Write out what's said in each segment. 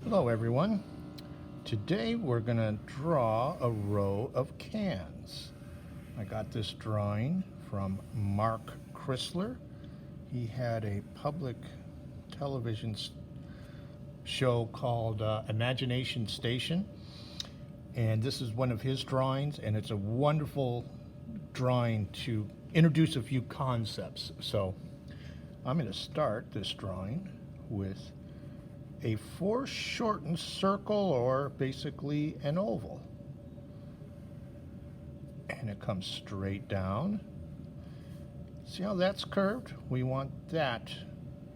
Hello everyone. Today we're going to draw a row of cans. I got this drawing from Mark Chrysler. He had a public television show called Imagination Station, and this is one of his drawings, and it's a wonderful drawing to introduce a few concepts. So I'm going to start this drawing with a foreshortened circle, or basically an oval. And it comes straight down. See how that's curved? We want that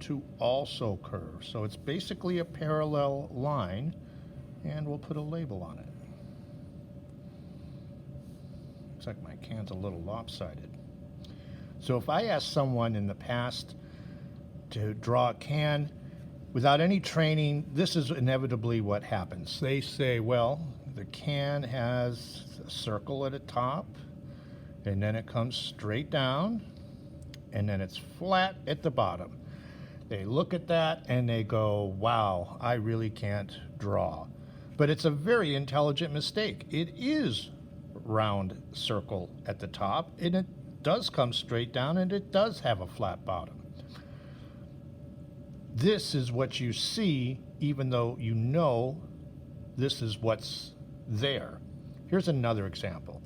to also curve. So it's basically a parallel line, and we'll put a label on it. Looks like my can's a little lopsided. So if I asked someone in the past to draw a can, without any training, this is inevitably what happens. They say, well, the can has a circle at the top, and then it comes straight down, and then it's flat at the bottom. They look at that and they go, wow, I really can't draw. But it's a very intelligent mistake. It is round circle at the top, and it does come straight down, and it does have a flat bottom. This is what you see, even though you know this is what's there. Here's another example.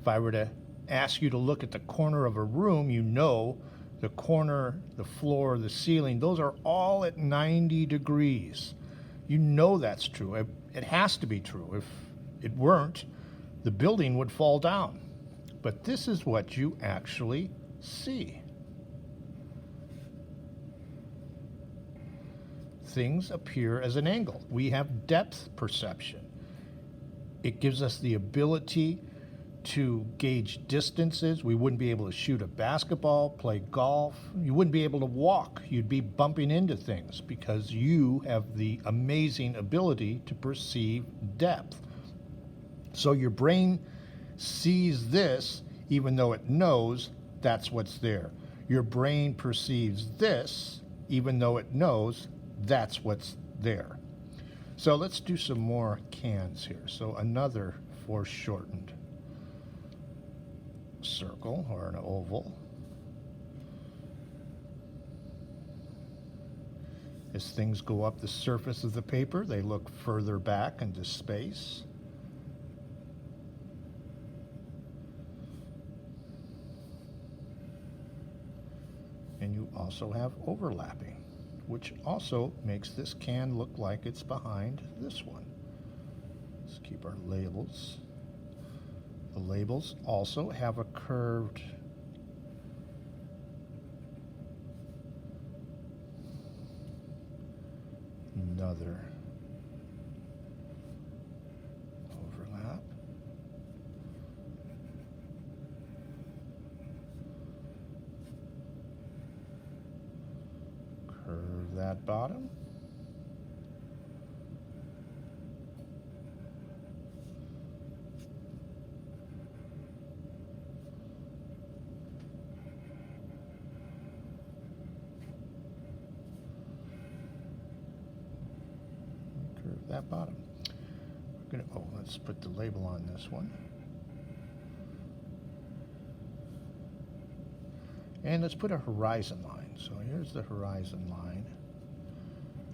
If I were to ask you to look at the corner of a room, you know the corner, the floor, the ceiling, those are all at 90 degrees. You know that's true. It has to be true. If it weren't, the building would fall down. But this is what you actually see. Things appear as an angle. We have depth perception. It gives us the ability to gauge distances. We wouldn't be able to shoot a basketball, play golf. You wouldn't be able to walk. You'd be bumping into things because you have the amazing ability to perceive depth. So your brain sees this even though it knows that's what's there. Your brain perceives this even though it knows that's what's there. So let's do some more cans here. So another foreshortened circle, or an oval. As things go up the surface of the paper, they look further back into space. And you also have overlapping, which also makes this can look like it's behind this one. Let's keep our labels. The labels also have a curved another overlap. Curve that bottom. Curve that bottom. We're gonna, let's put the label on this one. And let's put a horizon line. So here's the horizon line,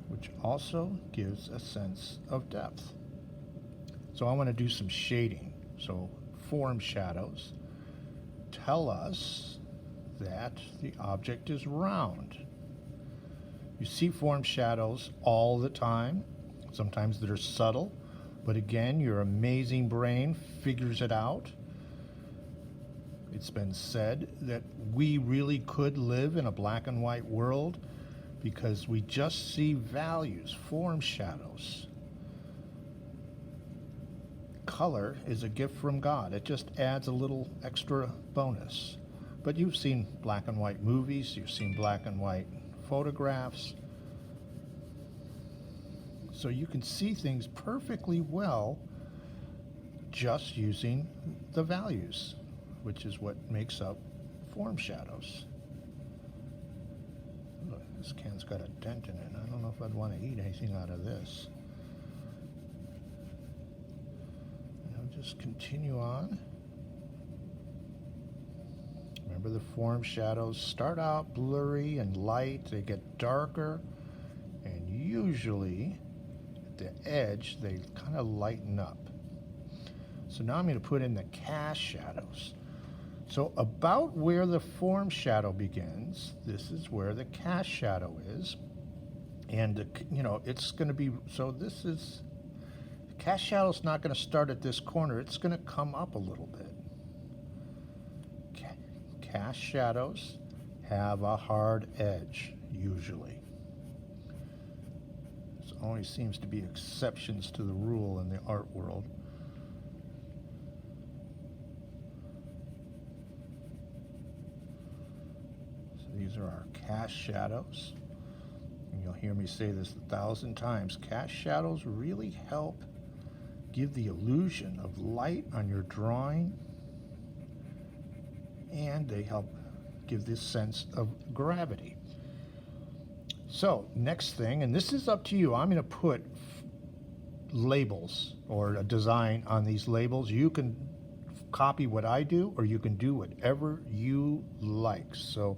which also gives a sense of depth. So I want to do some shading. So form shadows tell us that the object is round. You see form shadows all the time. Sometimes they're subtle, but again, your amazing brain figures it out. It's been said that we really could live in a black and white world because we just see values, form shadows. Color is a gift from God. It just adds a little extra bonus. But you've seen black and white movies, you've seen black and white photographs. So you can see things perfectly well just using the values, which is what makes up form shadows. Look, this can's got a dent in it. I don't know if I'd want to eat anything out of this. just continue on. Remember, the form shadows start out blurry and light, they get darker, and usually at the edge they kind of lighten up. So now I'm going to put in the cast shadows. So about where the form shadow begins, this is where the cast shadow is. And you know, it's going to be, so this is, the cast shadow's not going to start at this corner, it's going to come up a little bit. Cast shadows have a hard edge, usually. There always seems to be exceptions to the rule in the art world. So these are our cast shadows. And you'll hear me say this 1,000 times. Cast shadows really help give the illusion of light on your drawing, and they help give this sense of gravity. So next thing, and this is up to you, I'm going to put labels or a design on these labels. You can copy what I do, or you can do whatever you like. So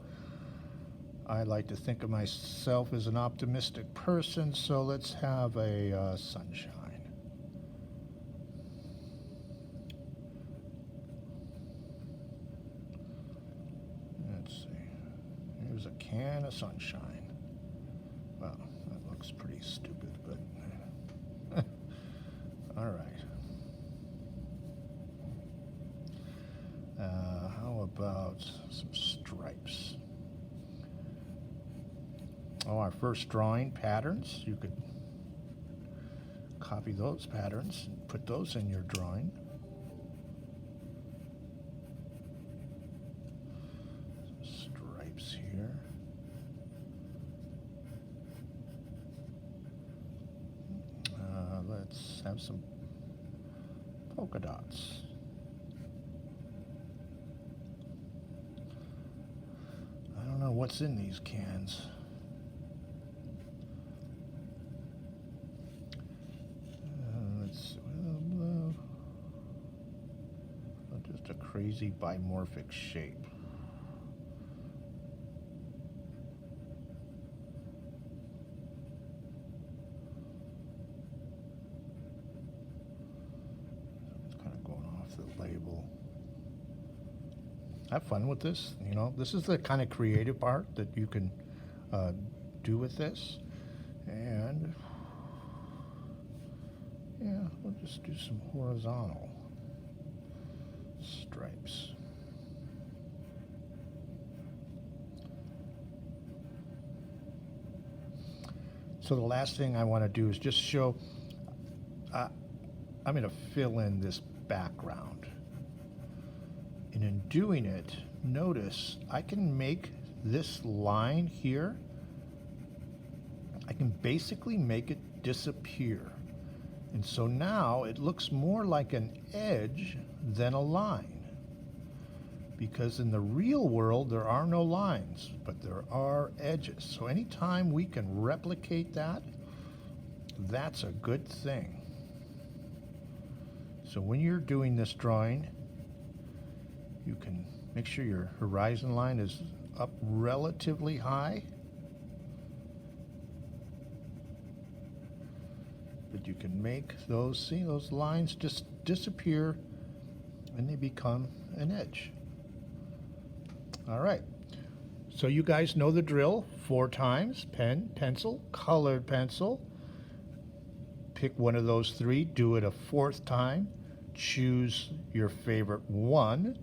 I like to think of myself as an optimistic person, so let's have a sunshine. Here's a can of sunshine. Well, that looks pretty stupid, but all right. How about some stripes? Oh, our first drawing patterns. You could copy those patterns and put those in your drawing. Here. Let's have some polka dots. I don't know what's in these cans. Let's just a crazy bimorphic shape. Label. Have fun with this. You know, this is the kind of creative part that you can do with this. And yeah, we'll just do some horizontal stripes. So the last thing I want to do is just show, I'm going to fill in this background. And in doing it, notice I can make this line here, I can basically make it disappear. And so now it looks more like an edge than a line. Because in the real world, there are no lines, but there are edges. So anytime we can replicate that, that's a good thing. So when you're doing this drawing, you can make sure your horizon line is up relatively high. But you can make those, see, those lines just disappear and they become an edge. All right, so you guys know the drill. 4 times, pen, pencil, colored pencil. Pick one of those 3, do it a 4th time, choose your favorite one,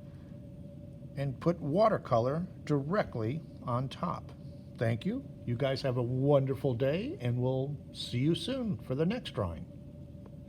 and put watercolor directly on top. Thank you. You guys have a wonderful day, and we'll see you soon for the next drawing.